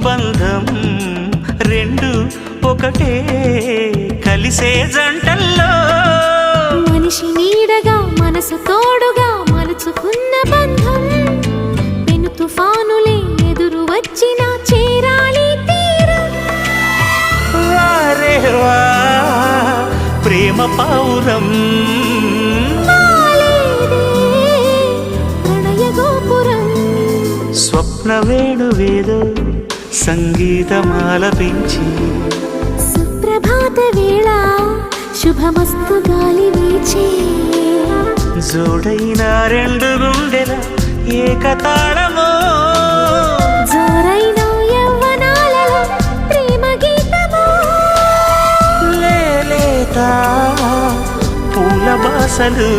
బంధం రెండు ఒకటే కలిసే జంటల్లో మనిషి నీడగా మనసు తోడుగా మలుచుకున్న బంధం పెను తుఫానులే ఎదురు వచ్చినా చేరాలి తీరం. వారే వా ప్రేమ పావురం వాలేదే ప్రణయ గోపురం. స్వప్న వేణువేదో సంగీతమాలపించి సుప్రభాత వేళ శుభమస్తు గాలి వీచే జోడైన రెండు గుండెల ఏకతాళమో జోరైన యవ్వనాలలో ప్రేమ గీతమో. లేలేత పూల బాసలు